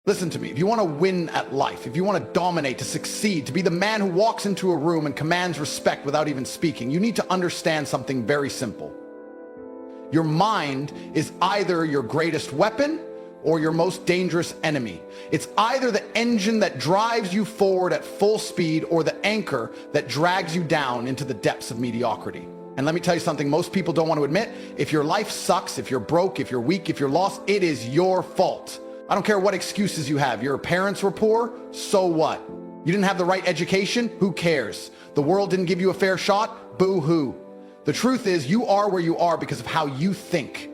Listen to me. If you want to win at life, if you want to dominate, to succeed, to be the man who walks into a room and commands respect without even speaking, you need to understand something very simple. Your mind is either your greatest weapon or your most dangerous enemy. It's either the engine that drives you forward at full speed or the anchor that drags you down into the depths of mediocrity. And let me tell you something most people don't want to admit. If your life sucks, if you're broke, if you're weak, if you're lost, it is your fault. I don't care what excuses you have. Your parents were poor, so what? You didn't have the right education, who cares? The world didn't give you a fair shot, boo-hoo. The truth is, you are where you are because of how you think.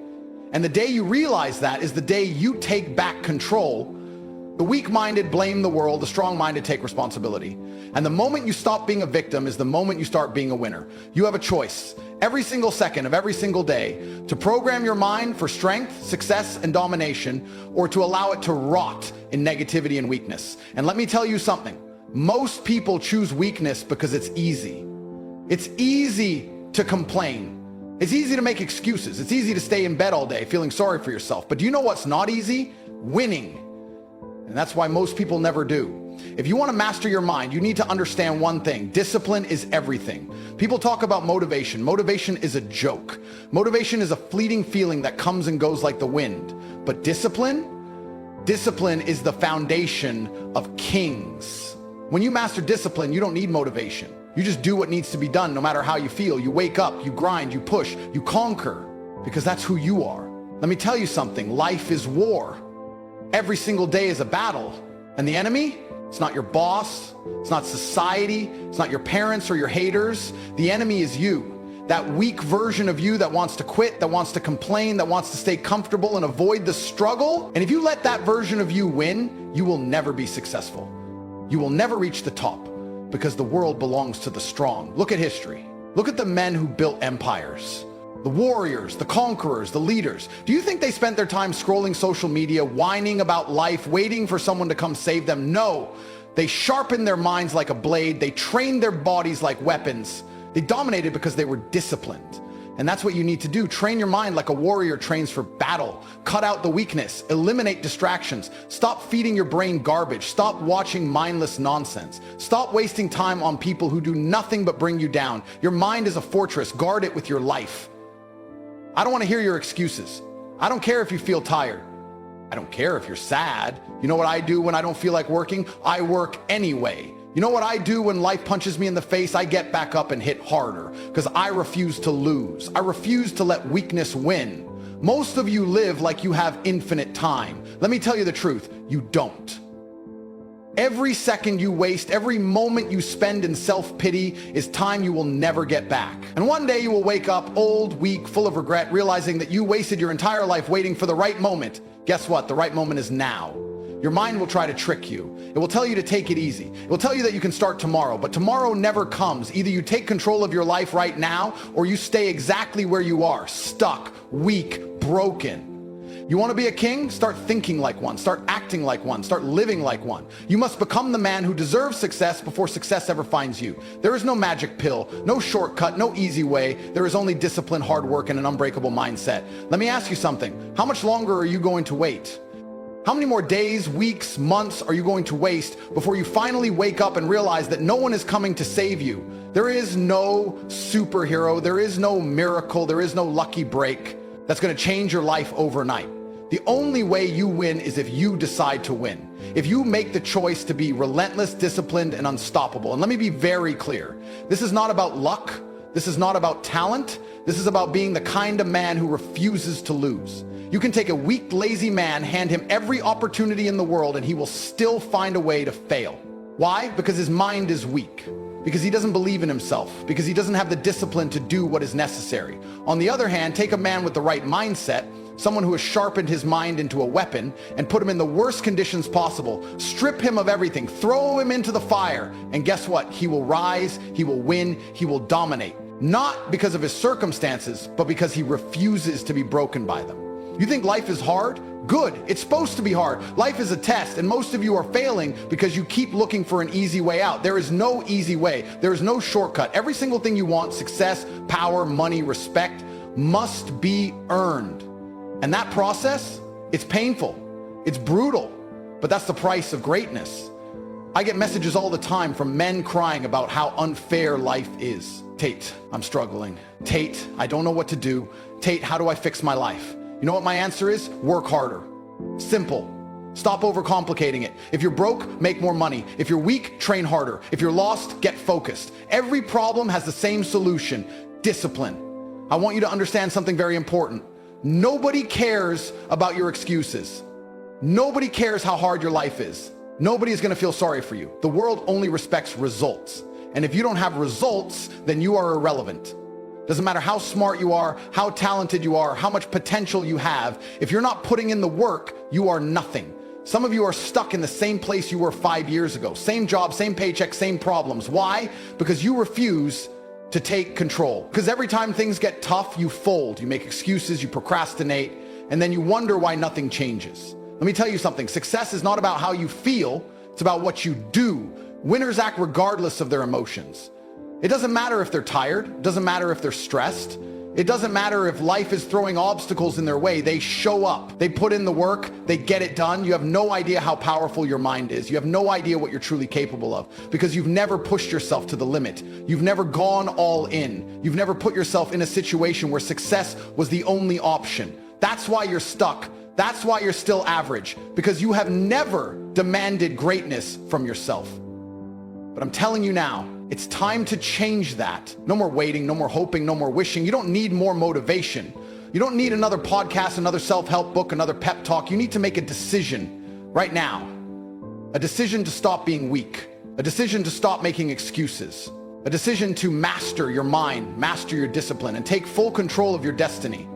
And the day you realize that is the day you take back control. The weak-minded blame the world, the strong-minded take responsibility. And the moment you stop being a victim is the moment you start being a winner. You have a choice every single second of every single day to program your mind for strength, success, and domination, or to allow it to rot in negativity and weakness. And let me tell you something. Most people choose weakness because it's easy. It's easy to complain. It's easy to make excuses. It's easy to stay in bed all day feeling sorry for yourself. But do you know what's not easy? Winning. And that's why most people never do. If you want to master your mind, you need to understand one thing. Discipline is everything. People talk about motivation. Motivation is a joke. Motivation is a fleeting feeling that comes and goes like the wind. But discipline is the foundation of kings. When you master discipline, you don't need motivation. You just do what needs to be done no matter how you feel. You wake up, you grind, you push, you conquer, because that's who you are. Let me tell you something. Life is war. Every single day is a battle. And the enemy? It's not your boss. It's not society. It's not your parents or your haters. The enemy is you. That weak version of you that wants to quit, that wants to complain, that wants to stay comfortable and avoid the struggle. And if you let that version of you win, you will never be successful. You will never reach the top because the world belongs to the strong. Look at history. Look at the men who built empires. The warriors, the conquerors, the leaders. Do you think they spent their time scrolling social media, whining about life, waiting for someone to come save them? No. They sharpened their minds like a blade. They trained their bodies like weapons. They dominated because they were disciplined. And that's what you need to do. Train your mind like a warrior trains for battle. Cut out the weakness. Eliminate distractions. Stop feeding your brain garbage. Stop watching mindless nonsense. Stop wasting time on people who do nothing but bring you down. Your mind is a fortress. Guard it with your life. I don't want to hear your excuses. I don't care if you feel tired. I don't care if you're sad. You know what I do when I don't feel like working? I work anyway. You know what I do when life punches me in the face? I get back up and hit harder because I refuse to lose. I refuse to let weakness win. Most of you live like you have infinite time. Let me tell you the truth, you don't. Every second you waste, every moment you spend in self-pity is time you will never get back. And one day you will wake up old, weak, full of regret, realizing that you wasted your entire life waiting for the right moment. Guess what? The right moment is now. Your mind will try to trick you. It will tell you to take it easy. It will tell you that you can start tomorrow, but tomorrow never comes. Either you take control of your life right now, or you stay exactly where you are, stuck, weak, broken. You want to be a king? Start thinking like one. Start acting like one. Start living like one. You must become the man who deserves success before success ever finds you. There is no magic pill, no shortcut, no easy way. There is only discipline, hard work, and an unbreakable mindset. Let me ask you something. How much longer are you going to wait? How many more days, weeks, months are you going to waste before you finally wake up and realize that no one is coming to save you? There is no superhero. There is no miracle. There is no lucky break that's going to change your life overnight. The only way you win is if you decide to win. If you make the choice to be relentless, disciplined, and unstoppable. And let me be very clear. This is not about luck. This is not about talent. This is about being the kind of man who refuses to lose. You can take a weak, lazy man, hand him every opportunity in the world, and he will still find a way to fail. Why? Because his mind is weak. Because he doesn't believe in himself. Because he doesn't have the discipline to do what is necessary. On the other hand, take a man with the right mindset, someone who has sharpened his mind into a weapon and put him in the worst conditions possible. Strip him of everything, throw him into the fire, and guess what? He will rise, he will win, he will dominate. Not because of his circumstances, but because he refuses to be broken by them. You think life is hard? Good. It's supposed to be hard. Life is a test, and most of you are failing because you keep looking for an easy way out. There is no easy way. There is no shortcut. Every single thing you want, success, power, money, respect, must be earned. And that process, it's painful. It's brutal. but that's the price of greatness. I get messages all the time from men crying about how unfair life is. Tate, I'm struggling. Tate, I don't know what to do. Tate, how do I fix my life? You know what my answer is? Work harder. Simple. Stop overcomplicating it. If you're broke, make more money. If you're weak, train harder. If you're lost, get focused. Every problem has the same solution: discipline. I want you to understand something very important. Nobody cares about your excuses. Nobody cares how hard your life is. Nobody is going to feel sorry for you. The world only respects results. And if you don't have results, then you are irrelevant. Doesn't matter how smart you are, how talented you are, how much potential you have. If you're not putting in the work, you are nothing. Some of you are stuck in the same place you were 5 years ago. Same job, same paycheck, same problems. Why? Because you refuse to take control. Because every time things get tough, you fold, you make excuses, you procrastinate, and then you wonder why nothing changes. Let me tell you something. Success is not about how you feel. It's about what you do. Winners act regardless of their emotions. It doesn't matter if they're tired. It doesn't matter if they're stressed. It doesn't matter if life is throwing obstacles in their way. They show up. They put in the work. They get it done. You have no idea how powerful your mind is. You have no idea what you're truly capable of because you've never pushed yourself to the limit. You've never gone all in. You've never put yourself in a situation where success was the only option. That's why you're stuck. That's why you're still average, because you have never demanded greatness from yourself. But I'm telling you now, it's time to change that. No more waiting, no more hoping, no more wishing. You don't need more motivation. You don't need another podcast, another self-help book, another pep talk. You need to make a decision right now. A decision to stop being weak. A decision to stop making excuses. A decision to master your mind, master your discipline, and take full control of your destiny.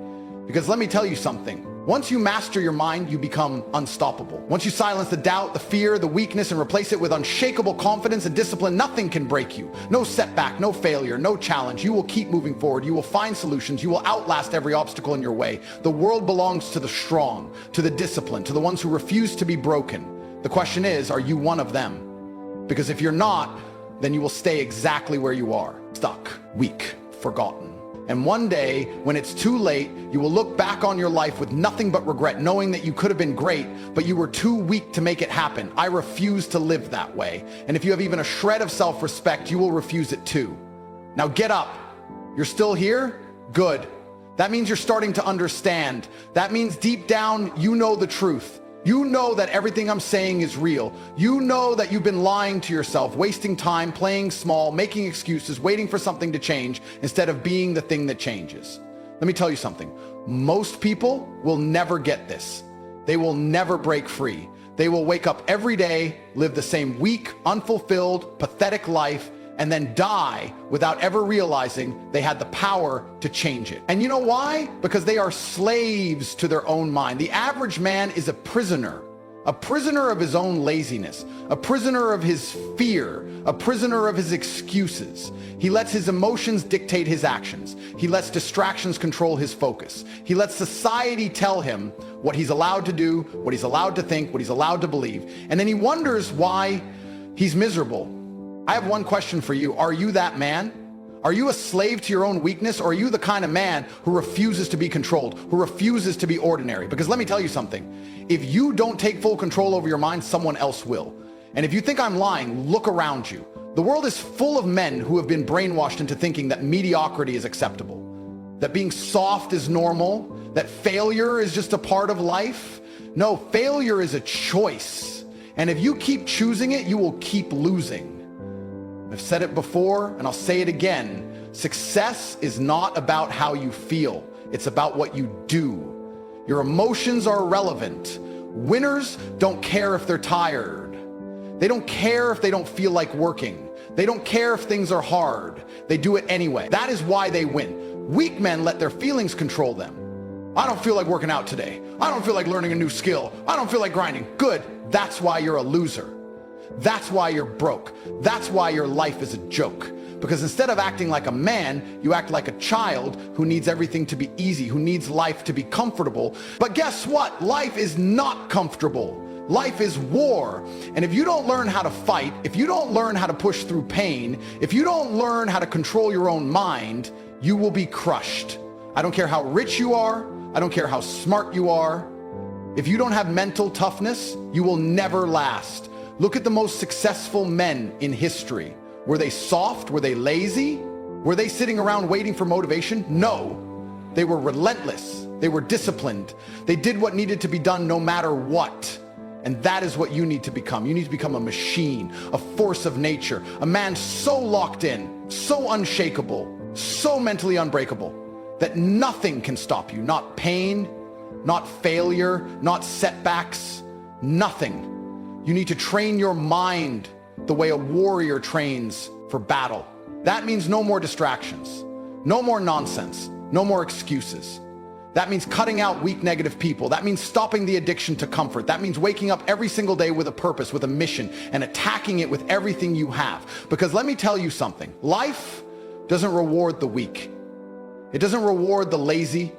Because let me tell you something. Once you master your mind, you become unstoppable. Once you silence the doubt, the fear, the weakness, and replace it with unshakable confidence and discipline, nothing can break you. No setback, no failure, no challenge. You will keep moving forward. You will find solutions. You will outlast every obstacle in your way. The world belongs to the strong, to the disciplined, to the ones who refuse to be broken. The question is, are you one of them? Because if you're not, then you will stay exactly where you are, stuck, weak, forgotten. And one day, when it's too late, you will look back on your life with nothing but regret, knowing that you could have been great, but you were too weak to make it happen. I refuse to live that way. And if you have even a shred of self-respect, you will refuse it too. Now get up. You're still here? Good. That means you're starting to understand. That means deep down, you know the truth. You know that everything I'm saying is real. You know that you've been lying to yourself, wasting time, playing small, making excuses, waiting for something to change instead of being the thing that changes. Let me tell you something. Most people will never get this. They will never break free. They will wake up every day, live the same weak, unfulfilled, pathetic life, and then die without ever realizing they had the power to change it. And you know why? Because they are slaves to their own mind. The average man is a prisoner of his own laziness, a prisoner of his fear, a prisoner of his excuses. He lets his emotions dictate his actions. He lets distractions control his focus. He lets society tell him what he's allowed to do, what he's allowed to think, what he's allowed to believe. And then he wonders why he's miserable. I have one question for you. Are you that man? Are you a slave to your own weakness, or are you the kind of man who refuses to be controlled, who refuses to be ordinary? Because let me tell you something. If you don't take full control over your mind, someone else will. And if you think I'm lying, look around you. The world is full of men who have been brainwashed into thinking that mediocrity is acceptable, that being soft is normal, that failure is just a part of life. No, failure is a choice. And if you keep choosing it, you will keep losing. I've said it before, and I'll say it again. Success is not about how you feel. It's about what you do. Your emotions are irrelevant. Winners don't care if they're tired. They don't care if they don't feel like working. They don't care if things are hard. They do it anyway. That is why they win. Weak men let their feelings control them. I don't feel like working out today. I don't feel like learning a new skill. I don't feel like grinding. Good. That's why you're a loser. That's why you're broke. That's why your life is a joke. Because instead of acting like a man, you act like a child who needs everything to be easy, who needs life to be comfortable. But guess what? Life is not comfortable. Life is war. And if you don't learn how to fight, if you don't learn how to push through pain, if you don't learn how to control your own mind, you will be crushed. I don't care how rich you are. I don't care how smart you are. If you don't have mental toughness, you will never last. Look at the most successful men in history. Were they soft? Were they lazy? Were they sitting around waiting for motivation? No. They were relentless. They were disciplined. They did what needed to be done no matter what. And that is what you need to become. You need to become a machine, a force of nature, a man so locked in, so unshakable, so mentally unbreakable that nothing can stop you. Not pain, not failure, not setbacks, nothing. You need to train your mind the way a warrior trains for battle. That means no more distractions, no more nonsense, no more excuses. That means cutting out weak, negative people. That means stopping the addiction to comfort. That means waking up every single day with a purpose, with a mission, and attacking it with everything you have. Because let me tell you something. Life doesn't reward the weak. It doesn't reward the lazy.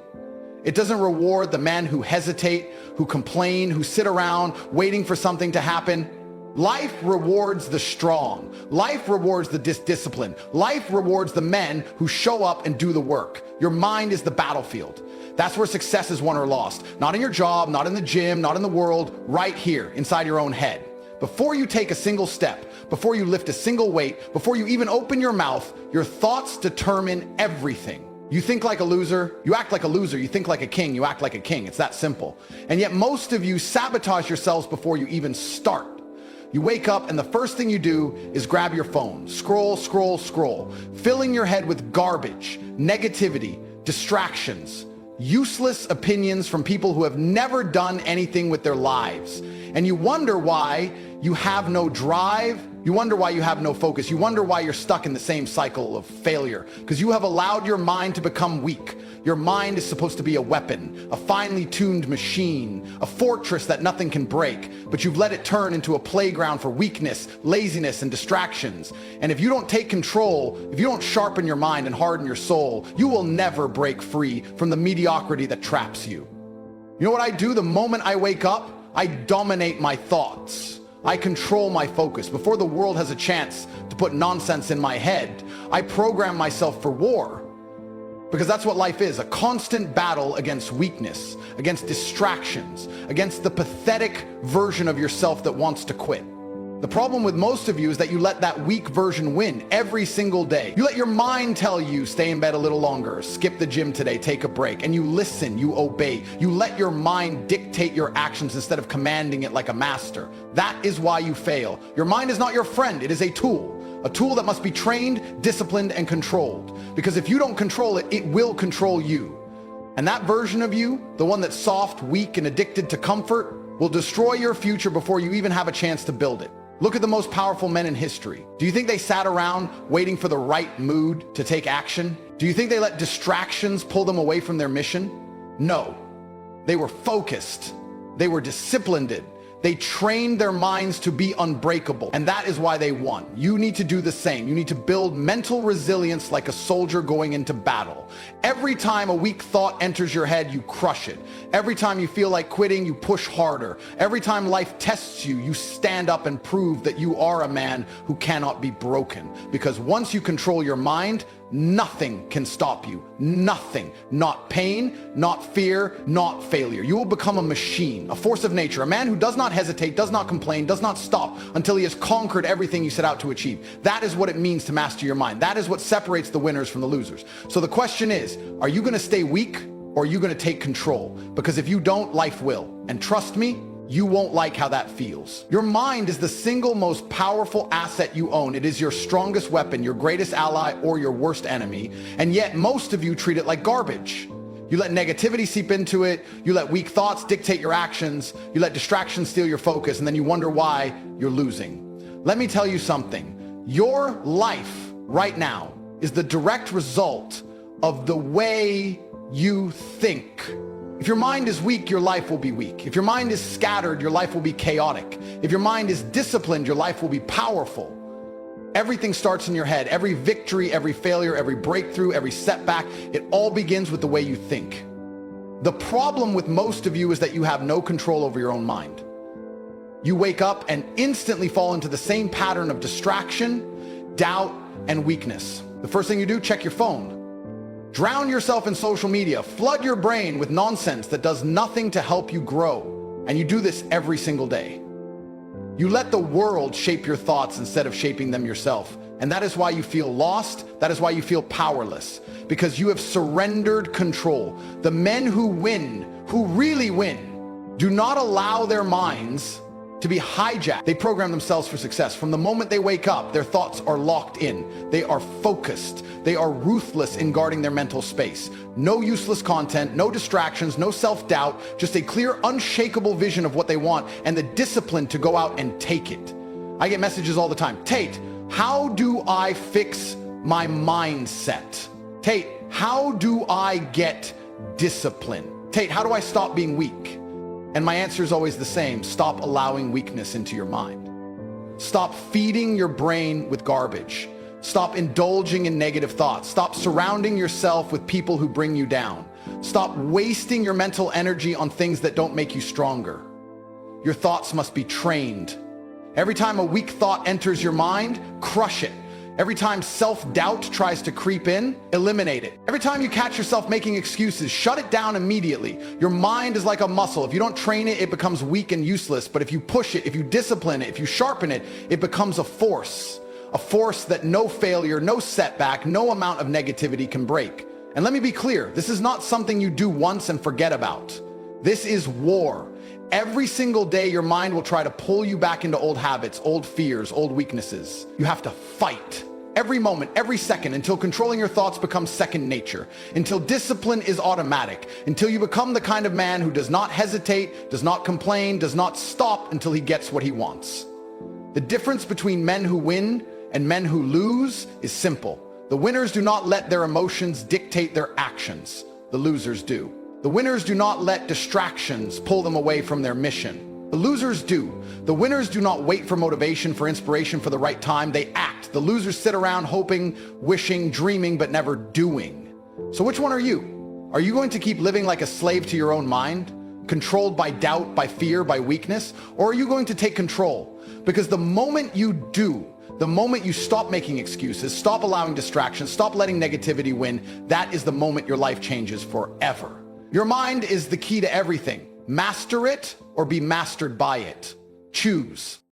It doesn't reward the men who hesitate, who complain, who sit around waiting for something to happen. Life rewards the strong. Life rewards the disciplined. Life rewards the men who show up and do the work. Your mind is the battlefield. That's where success is won or lost. Not in your job, not in the gym, not in the world, right here, inside your own head. Before you take a single step, before you lift a single weight, before you even open your mouth, your thoughts determine everything. You think like a loser, you act like a loser. You think like a king, you act like a king. It's that simple. And yet most of you sabotage yourselves before you even start. You wake up and the first thing you do is grab your phone, scroll, filling your head with garbage, negativity, distractions, useless opinions from people who have never done anything with their lives. And you wonder why you have no drive. You wonder why you have no focus. You wonder why you're stuck in the same cycle of failure, because you have allowed your mind to become weak. Your mind is supposed to be a weapon, a finely tuned machine, a fortress that nothing can break, but you've let it turn into a playground for weakness, laziness, and distractions. And if you don't take control, if you don't sharpen your mind and harden your soul, you will never break free from the mediocrity that traps you. You know what I do the moment I wake up? I dominate my thoughts. I control my focus. Before the world has a chance to put nonsense in my head, I program myself for war. Because that's what life is, a constant battle against weakness, against distractions, against the pathetic version of yourself that wants to quit. The problem with most of you is that you let that weak version win every single day. You let your mind tell you, stay in bed a little longer, skip the gym today, take a break, and you listen, you obey. You let your mind dictate your actions instead of commanding it like a master. That is why you fail. Your mind is not your friend, it is a tool that must be trained, disciplined, and controlled. Because if you don't control it, it will control you. And that version of you, the one that's soft, weak, and addicted to comfort, will destroy your future before you even have a chance to build it. Look at the most powerful men in history. Do you think they sat around waiting for the right mood to take action? Do you think they let distractions pull them away from their mission? No. They were focused. They were disciplined. They trained their minds to be unbreakable, and that is why they won. You need to do the same. You need to build mental resilience like a soldier going into battle. Every time a weak thought enters your head, you crush it. Every time you feel like quitting, you push harder. Every time life tests you, you stand up and prove that you are a man who cannot be broken. Because once you control your mind, nothing can stop you. Nothing. Not pain, not fear, not failure. You will become a machine, a force of nature, a man who does not hesitate, does not complain, does not stop until he has conquered everything you set out to achieve. That is what it means to master your mind. That is what separates the winners from the losers. So the question is, are you going to stay weak or are you going to take control? Because if you don't, life will. And trust me, you won't like how that feels. Your mind is the single most powerful asset you own. It is your strongest weapon, your greatest ally, or your worst enemy. And yet most of you treat it like garbage. You let negativity seep into it. You let weak thoughts dictate your actions. You let distractions steal your focus, and then you wonder why you're losing. Let me tell you something. Your life right now is the direct result of the way you think. If your mind is weak, your life will be weak. If your mind is scattered, your life will be chaotic. If your mind is disciplined, your life will be powerful. Everything starts in your head. Every victory, every failure, every breakthrough, every setback, it all begins with the way you think. The problem with most of you is that you have no control over your own mind. You wake up and instantly fall into the same pattern of distraction, doubt, and weakness. The first thing you do, check your phone. Drown yourself in social media. Flood your brain with nonsense that does nothing to help you grow. And you do this every single day. You let the world shape your thoughts instead of shaping them yourself. And that is why you feel lost. That is why you feel powerless, because you have surrendered control. The men who win, who really win, do not allow their minds to be hijacked. They program themselves for success. From the moment they wake up, their thoughts are locked in. They are focused. They are ruthless in guarding their mental space. No useless content, no distractions, no self-doubt, just a clear, unshakable vision of what they want and the discipline to go out and take it. I get messages all the time. Tate, how do I fix my mindset? Tate, how do I get discipline? Tate, how do I stop being weak? And my answer is always the same. Stop allowing weakness into your mind. Stop feeding your brain with garbage. Stop indulging in negative thoughts. Stop surrounding yourself with people who bring you down. Stop wasting your mental energy on things that don't make you stronger. Your thoughts must be trained. Every time a weak thought enters your mind, crush it. Every time self-doubt tries to creep in, eliminate it. Every time you catch yourself making excuses, shut it down immediately. Your mind is like a muscle. If you don't train it, it becomes weak and useless. But if you push it, if you discipline it, if you sharpen it, it becomes a force that no failure, no setback, no amount of negativity can break. And let me be clear, this is not something you do once and forget about. This is war. Every single day, your mind will try to pull you back into old habits, old fears, old weaknesses. You have to fight every moment, every second, until controlling your thoughts becomes second nature, until discipline is automatic, until you become the kind of man who does not hesitate, does not complain, does not stop until he gets what he wants. The difference between men who win and men who lose is simple. The winners do not let their emotions dictate their actions. The losers do. The winners do not let distractions pull them away from their mission. The losers do. The winners do not wait for motivation, for inspiration, for the right time. They act. The losers sit around hoping, wishing, dreaming, but never doing. So which one are you? Are you going to keep living like a slave to your own mind, controlled by doubt, by fear, by weakness? Or are you going to take control? Because the moment you do, the moment you stop making excuses, stop allowing distractions, stop letting negativity win, that is the moment your life changes forever. Your mind is the key to everything. Master it or be mastered by it. Choose.